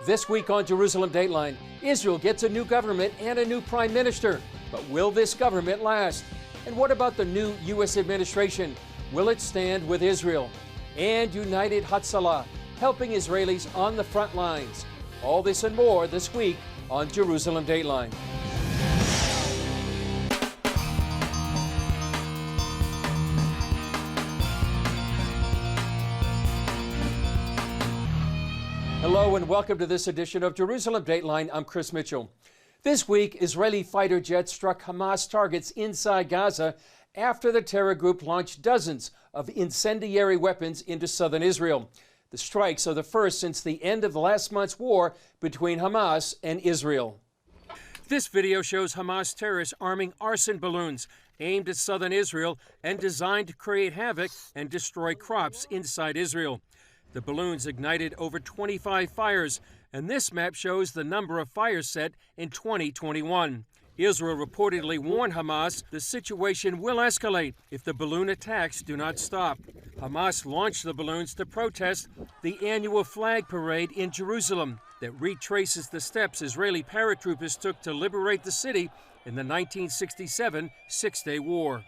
This week on Jerusalem Dateline, Israel gets a new government and a new prime minister. But will this government last? And what about the new U.S. administration? Will it stand with Israel? And United Hatzalah, helping Israelis on the front lines. All this and more this week on Jerusalem Dateline. Hello and welcome to this edition of Jerusalem Dateline. I'm Chris Mitchell. This week, Israeli fighter jets struck Hamas targets inside Gaza after the terror group launched dozens of incendiary weapons into southern Israel. The strikes are the first since the end of last month's war between Hamas and Israel. This video shows Hamas terrorists arming arson balloons aimed at southern Israel and designed to create havoc and destroy crops inside Israel. The balloons ignited over 25 fires, and this map shows the number of fires set in 2021. Israel reportedly warned Hamas the situation will escalate if the balloon attacks do not stop. Hamas launched the balloons to protest the annual flag parade in Jerusalem that retraces the steps Israeli paratroopers took to liberate the city in the 1967 Six-Day War.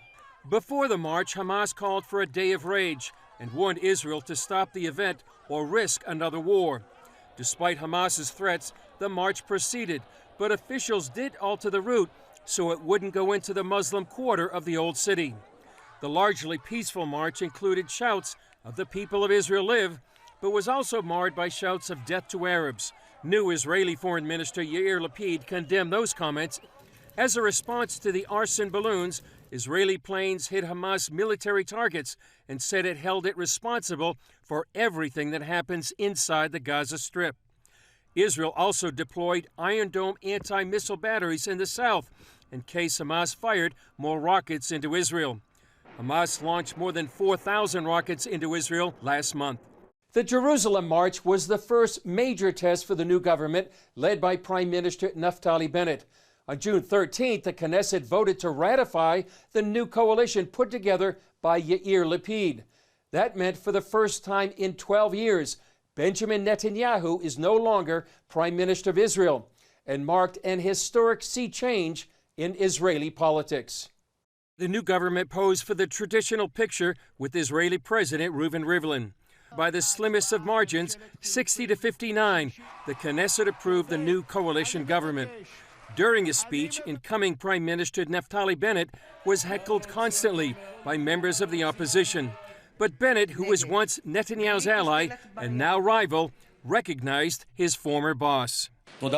Before the march, Hamas called for a day of rage and warned Israel to stop the event or risk another war. Despite Hamas's threats, the march proceeded, but officials did alter the route so it wouldn't go into the Muslim quarter of the old city. The largely peaceful march included shouts of "the people of Israel live," but was also marred by shouts of "death to Arabs." New Israeli Foreign Minister Yair Lapid condemned those comments. As a response to the arson balloons, Israeli planes hit Hamas military targets and said it held it responsible for everything that happens inside the Gaza Strip. Israel also deployed Iron Dome anti-missile batteries in the south in case Hamas fired more rockets into Israel. Hamas launched more than 4,000 rockets into Israel last month. The Jerusalem March was the first major test for the new government led by Prime Minister Naftali Bennett. On June 13th, the Knesset voted to ratify the new coalition put together by Yair Lapid. That meant for the first time in 12 years, Benjamin Netanyahu is no longer Prime Minister of Israel and marked an historic sea change in Israeli politics. The new government posed for the traditional picture with Israeli President Reuven Rivlin. By the slimmest of margins, 60 to 59, the Knesset approved the new coalition government. During his speech, incoming Prime Minister Naftali Bennett was heckled constantly by members of the opposition. But Bennett, who was once Netanyahu's ally and now rival, recognized his former boss. Thank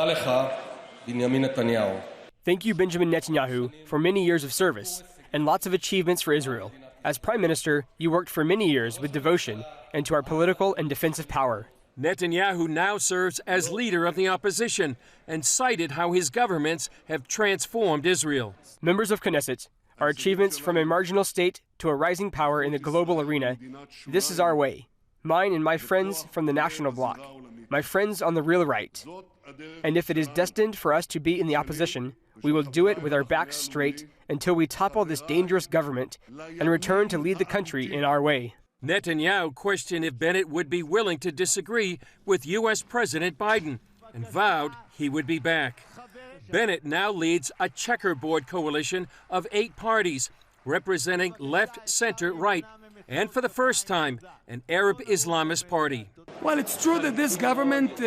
you, Benjamin Netanyahu, for many years of service and lots of achievements for Israel. As Prime Minister, you worked for many years with devotion and to our political and defensive power. Netanyahu now serves as leader of the opposition and cited how his governments have transformed Israel. Members of Knesset, our achievements from a marginal state to a rising power in the global arena, this is our way. Mine and my friends from the national bloc, my friends on the real right. And if it is destined for us to be in the opposition, we will do it with our backs straight until we topple this dangerous government and return to lead the country in our way. Netanyahu questioned if Bennett would be willing to disagree with U.S. President Biden and vowed he would be back. Bennett now leads a checkerboard coalition of 8 parties representing left, center, right, and for the first time, an Arab Islamist party. Well, it's true that this government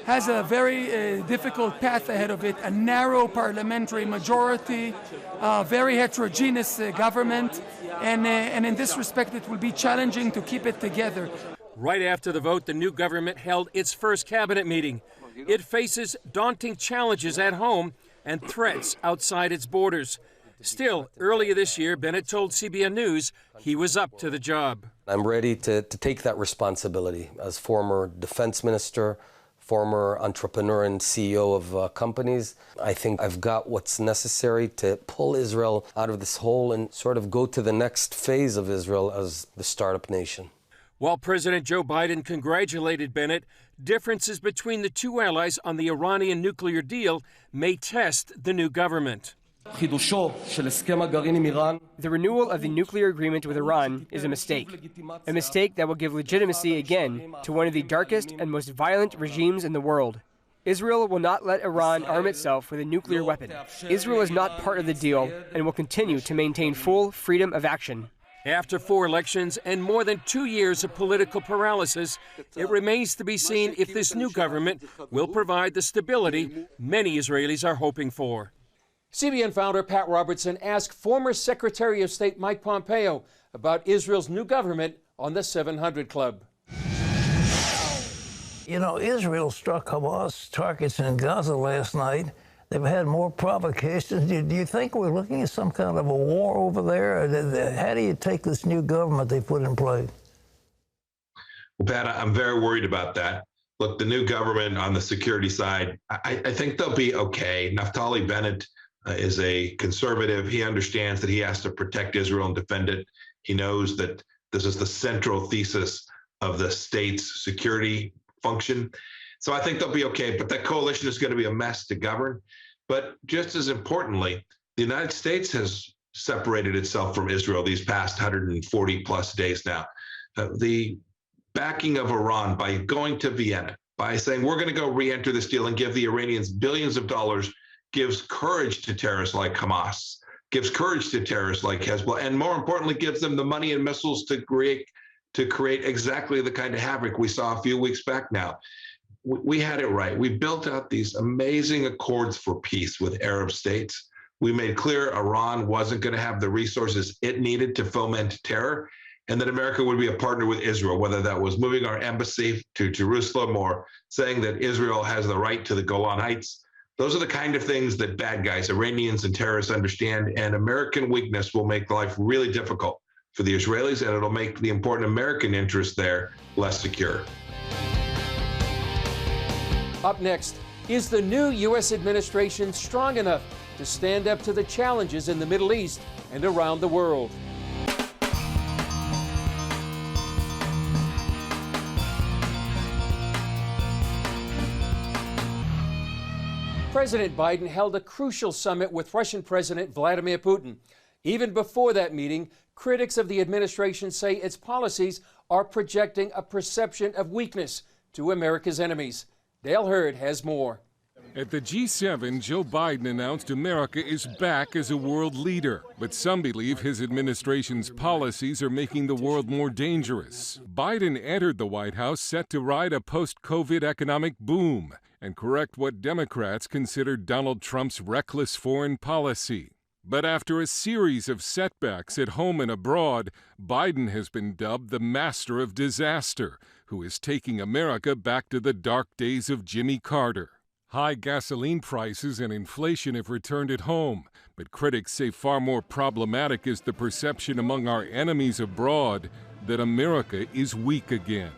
has a very difficult path ahead of it, a narrow parliamentary majority, a very heterogeneous government, and in this respect it will be challenging to keep it together. Right after the vote, the new government held its first cabinet meeting. It faces daunting challenges at home and threats outside its borders. Still, earlier this year, Bennett told CBN News he was up to the job. I'm ready to take that responsibility as former defense minister, former entrepreneur and CEO of companies. I think I've got what's necessary to pull Israel out of this hole and sort of go to the next phase of Israel as the startup nation. While President Joe Biden congratulated Bennett, differences between the two allies on the Iranian nuclear deal may test the new government. The renewal of the nuclear agreement with Iran is a mistake that will give legitimacy again to one of the darkest and most violent regimes in the world. Israel will not let Iran arm itself with a nuclear weapon. Israel is not part of the deal and will continue to maintain full freedom of action. After 4 elections and more than 2 years of political paralysis, it remains to be seen if this new government will provide the stability many Israelis are hoping for. CBN founder Pat Robertson asked former Secretary of State Mike Pompeo about Israel's new government on the 700 Club. You know, Israel struck Hamas targets in Gaza last night. They've had more provocations. Do you think we're looking at some kind of a war over there? How do you take this new government they put in place? Well, Pat, I'm very worried about that. Look, the new government on the security side, I think they'll be okay. Naftali Bennett is a conservative. He understands that he has to protect Israel and defend it. He knows that this is the central thesis of the state's security function. So I think they'll be okay, but that coalition is going to be a mess to govern. But just as importantly, the United States has separated itself from Israel these past 140 plus days now. The backing of Iran by going to Vienna, by saying we're going to go re-enter this deal and give the Iranians billions of dollars, gives courage to terrorists like Hamas, gives courage to terrorists like Hezbollah, and more importantly, gives them the money and missiles to create exactly the kind of havoc we saw a few weeks back now. We had it right. We built out these amazing accords for peace with Arab states. We made clear Iran wasn't going to have the resources it needed to foment terror, and that America would be a partner with Israel, whether that was moving our embassy to Jerusalem or saying that Israel has the right to the Golan Heights. Those are the kind of things that bad guys, Iranians and terrorists understand, and American weakness will make life really difficult for the Israelis, and it'll make the important American interests there less secure. Up next, is the new U.S. administration strong enough to stand up to the challenges in the Middle East and around the world? President Biden held a crucial summit with Russian President Vladimir Putin. Even before that meeting, critics of the administration say its policies are projecting a perception of weakness to America's enemies. Dale Hurd has more. At the G7, Joe Biden announced America is back as a world leader. But some believe his administration's policies are making the world more dangerous. Biden entered the White House set to ride a post-COVID economic boom and correct what Democrats considered Donald Trump's reckless foreign policy. But after a series of setbacks at home and abroad, Biden has been dubbed the master of disaster, who is taking America back to the dark days of Jimmy Carter. High gasoline prices and inflation have returned at home, but critics say far more problematic is the perception among our enemies abroad that America is weak again.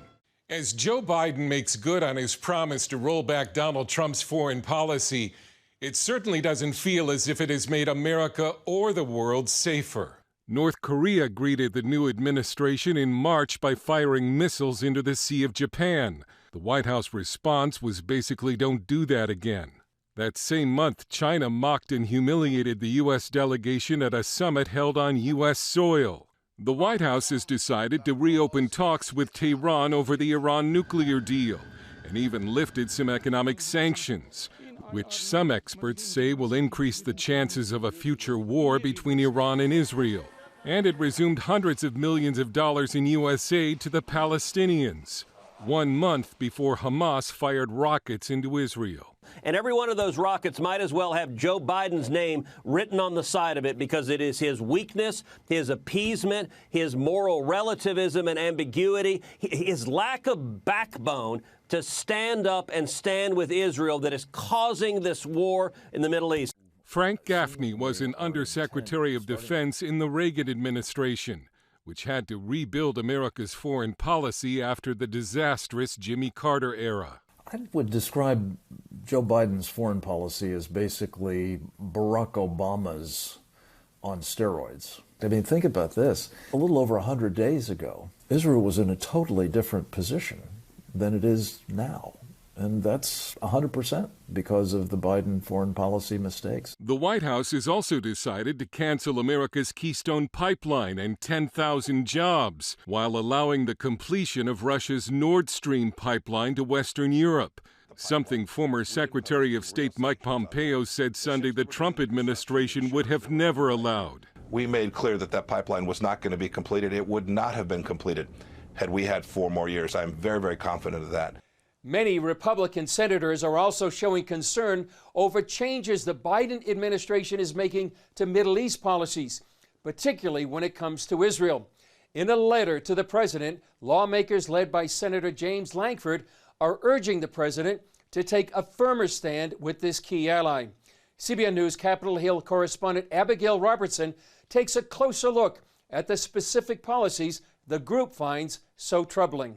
As Joe Biden makes good on his promise to roll back Donald Trump's foreign policy, it certainly doesn't feel as if it has made America or the world safer. North Korea greeted the new administration in March by firing missiles into the Sea of Japan. The White House response was basically don't do that again. That same month, China mocked and humiliated the U.S. delegation at a summit held on U.S. soil. The White House has decided to reopen talks with Tehran over the Iran nuclear deal and even lifted some economic sanctions, which some experts say will increase the chances of a future war between Iran and Israel. And it resumed hundreds of millions of dollars in U.S. aid to the Palestinians, 1 month before Hamas fired rockets into Israel. And every one of those rockets might as well have Joe Biden's name written on the side of it, because it is his weakness, his appeasement, his moral relativism and ambiguity, his lack of backbone to stand up and stand with Israel that is causing this war in the Middle East. Frank Gaffney was an Undersecretary of Defense in the Reagan administration, which had to rebuild America's foreign policy after the disastrous Jimmy Carter era. I would describe Joe Biden's foreign policy as basically Barack Obama's on steroids. I mean, think about this. A little over 100 days ago, Israel was in a totally different position than it is now. And that's 100% because of the Biden foreign policy mistakes. The White House has also decided to cancel America's Keystone Pipeline and 10,000 jobs, while allowing the completion of Russia's Nord Stream pipeline to Western Europe. Something former Secretary of State Mike Pompeo said Sunday the Trump administration would have never allowed. We made clear that that pipeline was not going to be completed. It would not have been completed had we had 4 more years. I'm very, very confident of that. Many Republican senators are also showing concern over changes the Biden administration is making to Middle East policies, particularly when it comes to Israel. In a letter to the president, lawmakers led by Senator James Lankford are urging the president to take a firmer stand with this key ally. CBN News Capitol Hill correspondent Abigail Robertson takes a closer look at the specific policies the group finds so troubling.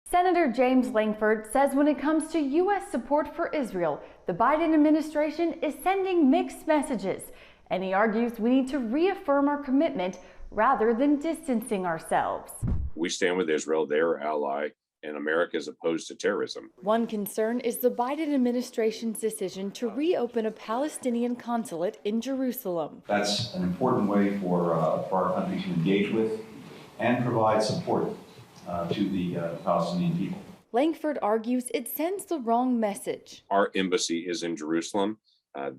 Senator James Lankford says when it comes to U.S. support for Israel, the Biden administration is sending mixed messages, and he argues we need to reaffirm our commitment rather than distancing ourselves. We stand with Israel, they're our ally, and America is opposed to terrorism. One concern is the Biden administration's decision to reopen a Palestinian consulate in Jerusalem. That's an important way for our country to engage with and provide support to the Palestinian people. Lankford argues it sends the wrong message. Our embassy is in Jerusalem.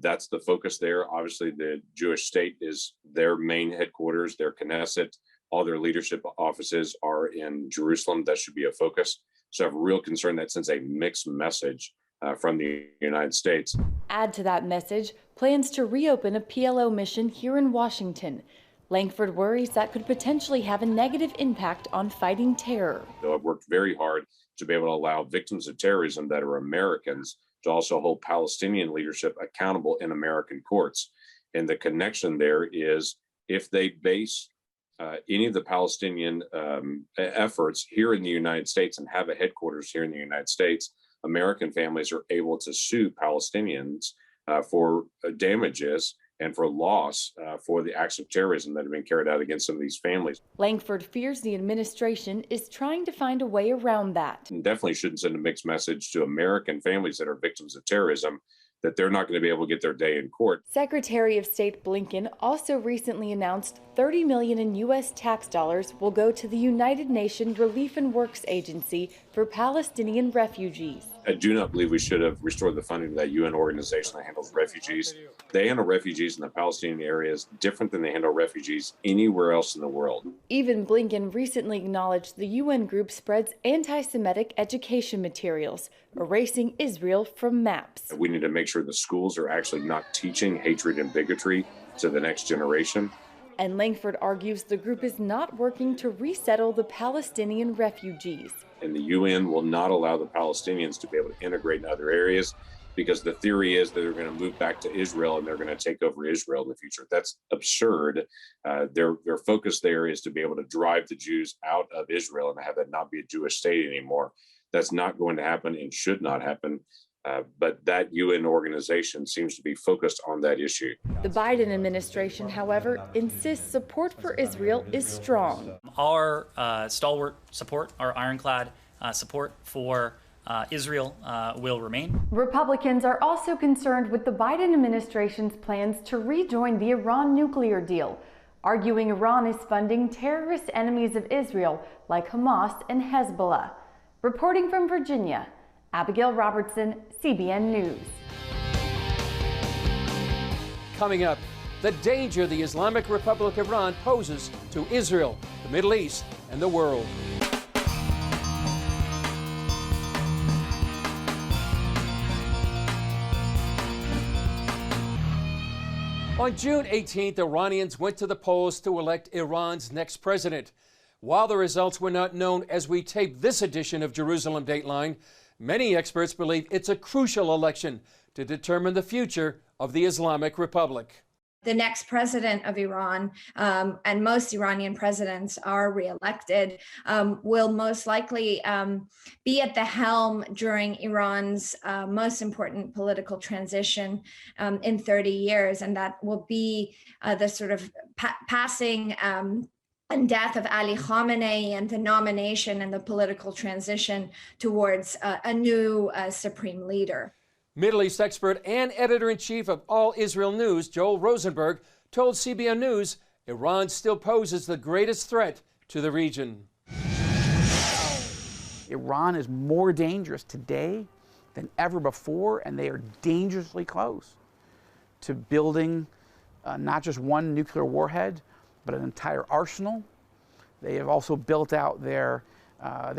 That's the focus there. Obviously, the Jewish state is their main headquarters, their Knesset, all their leadership offices are in Jerusalem. That should be a focus. So I have a real concern that sends a mixed message from the United States. Add to that message plans to reopen a PLO mission here in Washington. Lankford worries that could potentially have a negative impact on fighting terror. Though I've worked very hard to be able to allow victims of terrorism that are Americans to also hold Palestinian leadership accountable in American courts. And the connection there is if they base any of the Palestinian efforts here in the United States and have a headquarters here in the United States, American families are able to sue Palestinians for damages and for loss for the acts of terrorism that have been carried out against some of these families. Lankford fears the administration is trying to find a way around that. And definitely shouldn't send a mixed message to American families that are victims of terrorism that they're not going to be able to get their day in court. Secretary of State Blinken also recently announced $30 million in U.S. tax dollars will go to the United Nations Relief and Works Agency for Palestinian refugees. I do not believe we should have restored the funding to that UN organization that handles refugees. They handle refugees in the Palestinian areas different than they handle refugees anywhere else in the world. Even Blinken recently acknowledged the UN group spreads anti-Semitic education materials, erasing Israel from maps. We need to make sure the schools are actually not teaching hatred and bigotry to the next generation. And Lankford argues the group is not working to resettle the Palestinian refugees. And the UN will not allow the Palestinians to be able to integrate in other areas because the theory is that they're going to move back to Israel and they're going to take over Israel in the future. That's absurd. Their focus there is to be able to drive the Jews out of Israel and have that not be a Jewish state anymore. That's not going to happen and should not happen. But that UN organization seems to be focused on that issue. The Biden administration, however, insists support for Israel is strong. Our stalwart support, our ironclad support for Israel will remain. Republicans are also concerned with the Biden administration's plans to rejoin the Iran nuclear deal, arguing Iran is funding terrorist enemies of Israel like Hamas and Hezbollah. Reporting from Virginia, Abigail Robertson, CBN News. Coming up, the danger the Islamic Republic of Iran poses to Israel, the Middle East, and the world. On June 18th, Iranians went to the polls to elect Iran's next president. While the results were not known as we tape this edition of Jerusalem Dateline, many experts believe it's a crucial election to determine the future of the Islamic Republic. The next president of Iran, and most Iranian presidents are reelected, will most likely be at the helm during Iran's most important political transition in 30 years. And that will be the sort of passing and death of Ali Khamenei and the nomination and the political transition towards a new supreme leader. Middle East expert and editor-in-chief of All Israel News, Joel Rosenberg, told CBN News Iran still poses the greatest threat to the region. Iran is more dangerous today than ever before, and they are dangerously close to building not just one nuclear warhead, but an entire arsenal. They have also built out their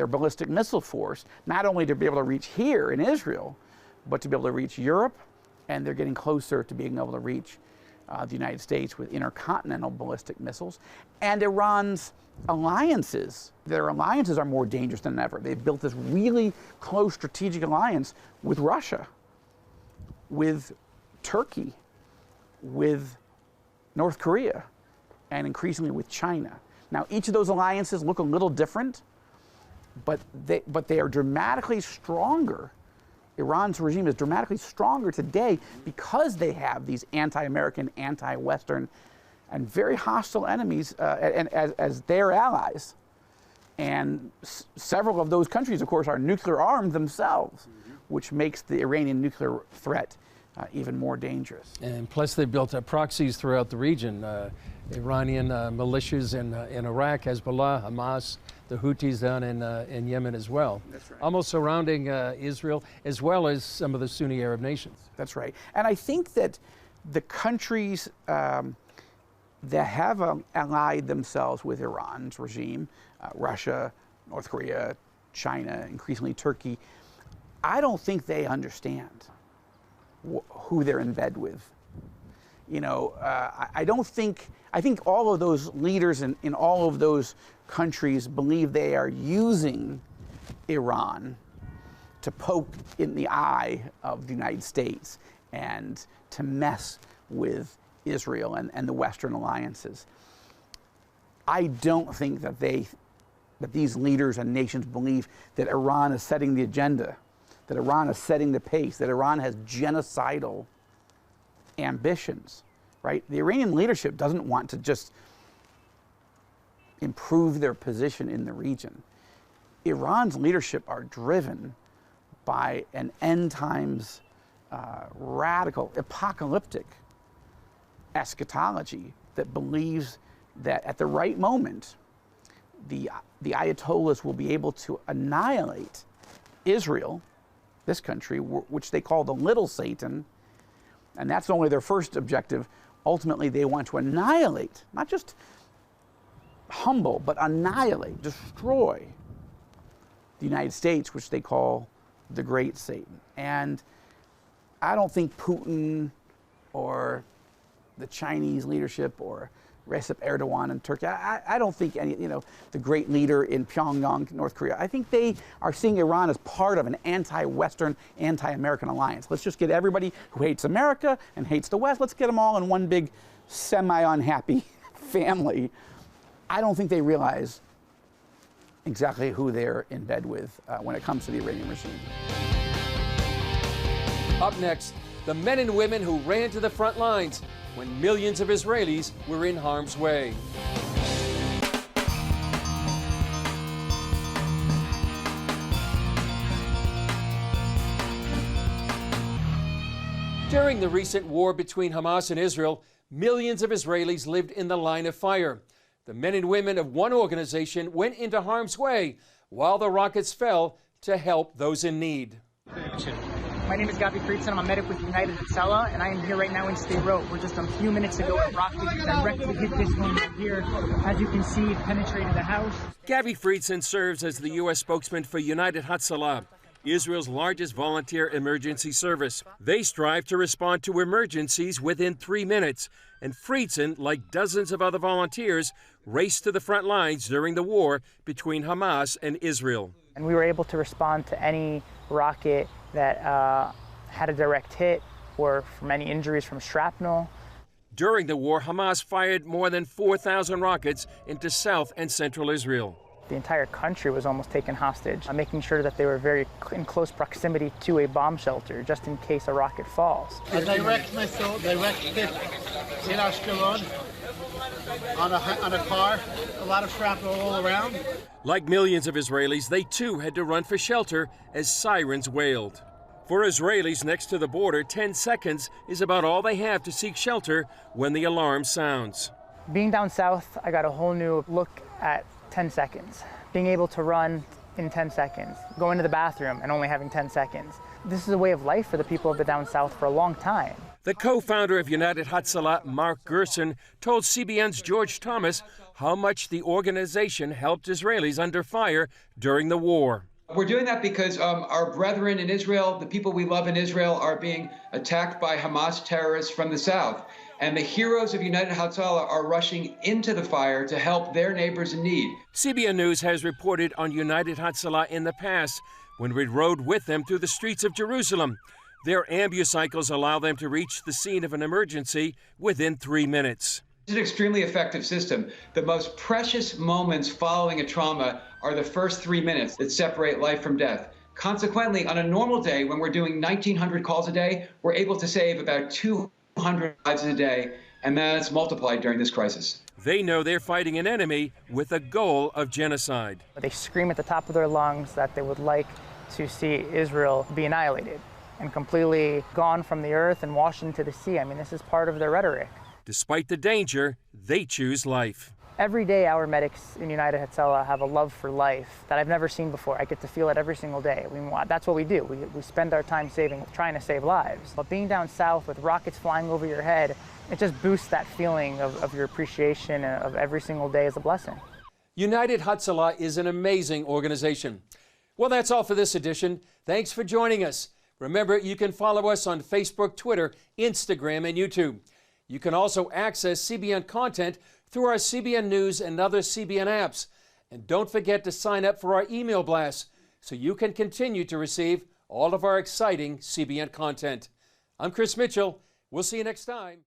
ballistic missile force, not only to be able to reach here in Israel, but to be able to reach Europe, and they're getting closer to being able to reach the United States with intercontinental ballistic missiles. And Iran's alliances, their alliances are more dangerous than ever. They've built this really close strategic alliance with Russia, with Turkey, with North Korea, and increasingly with China. Now, each of those alliances look a little different, but they are dramatically stronger. Iran's regime is dramatically stronger today because they have these anti-American, anti-Western, and very hostile enemies as their allies. And several of those countries, of course, are nuclear armed themselves, which makes the Iranian nuclear threat even more dangerous. And plus, they built up proxies throughout the region. Iranian militias in Iraq, Hezbollah, Hamas, the Houthis down in Yemen as well. That's right. Almost surrounding Israel, as well as some of the Sunni Arab nations. That's right. And I think that the countries that have allied themselves with Iran's regime, Russia, North Korea, China, increasingly Turkey, I don't think they understand who they're in bed with. You know, I think all of those leaders in all of those countries believe they are using Iran to poke in the eye of the United States and to mess with Israel and the Western alliances. I don't think that these leaders and nations believe that Iran is setting the agenda, that Iran is setting the pace, that Iran has genocidal ambitions, right? The Iranian leadership doesn't want to just improve their position in the region. Iran's leadership are driven by an end times radical, apocalyptic eschatology that believes that at the right moment, the Ayatollahs will be able to annihilate Israel, this country, which they call the little Satan, and that's only their first objective. Ultimately, they want to annihilate, not just humble, but annihilate, destroy the United States, which they call the great Satan. And I don't think Putin or the Chinese leadership or Recep Erdogan in Turkey, I don't think any, the great leader in Pyongyang, North Korea, I think they are seeing Iran as part of an anti-Western, anti-American alliance. Let's just get everybody who hates America and hates the West, let's get them all in one big semi-unhappy family. I don't think they realize exactly who they're in bed with when it comes to the Iranian regime. Up next, the men and women who ran to the front lines when millions of Israelis were in harm's way. During the recent war between Hamas and Israel, millions of Israelis lived in the line of fire. The men and women of one organization went into harm's way while the rockets fell to help those in need. My name is Gabby Friedson. I'm a medic with United Sela, and I am here right now in State Road, where just a few minutes ago a rocket directly hit this home right here. As you can see, it penetrated the house. Gabby Friedson serves as the U.S. spokesman for United Sela, Israel's largest volunteer emergency service. They strive to respond to emergencies within 3 minutes, and Friedson, like dozens of other volunteers, raced to the front lines during the war between Hamas and Israel. And we were able to respond to any rocket that had a direct hit or from any injuries from shrapnel. During the war, Hamas fired more than 4,000 rockets into South and Central Israel. The entire country was almost taken hostage, making sure that they were very in close proximity to a bomb shelter, just in case a rocket falls. A direct missile, direct hit in Ashkelon, on a car, a lot of shrapnel all around. Like millions of Israelis, they too had to run for shelter as sirens wailed. For Israelis next to the border, 10 seconds is about all they have to seek shelter when the alarm sounds. Being down south, I got a whole new look at 10 seconds. Being able to run in 10 seconds, going to the bathroom and only having 10 seconds. This is a way of life for the people of the down south for a long time. The co-founder of United Hatzalah, Mark Gerson, told CBN's George Thomas how much the organization helped Israelis under fire during the war. We're doing that because our brethren in Israel, the people we love in Israel, are being attacked by Hamas terrorists from the south. And the heroes of United Hatzalah are rushing into the fire to help their neighbors in need. CBN News has reported on United Hatzalah in the past when we rode with them through the streets of Jerusalem. Their ambucycles allow them to reach the scene of an emergency within 3 minutes. It's an extremely effective system. The most precious moments following a trauma are the first 3 minutes that separate life from death. Consequently, on a normal day, when we're doing 1,900 calls a day, we're able to save about 200 lives a day, and that's multiplied during this crisis. They know they're fighting an enemy with a goal of genocide. They scream at the top of their lungs that they would like to see Israel be annihilated and completely gone from the earth and washed into the sea. I mean, this is part of their rhetoric. Despite the danger, they choose life. Every day, our medics in United Hatzalah have a love for life that I've never seen before. I get to feel it every single day. That's what we do. We spend our time trying to save lives. But being down south with rockets flying over your head, it just boosts that feeling of your appreciation of every single day as a blessing. United Hatzalah is an amazing organization. Well, that's all for this edition. Thanks for joining us. Remember, you can follow us on Facebook, Twitter, Instagram, and YouTube. You can also access CBN content through our CBN News and other CBN apps. And don't forget to sign up for our email blast so you can continue to receive all of our exciting CBN content. I'm Chris Mitchell. We'll see you next time.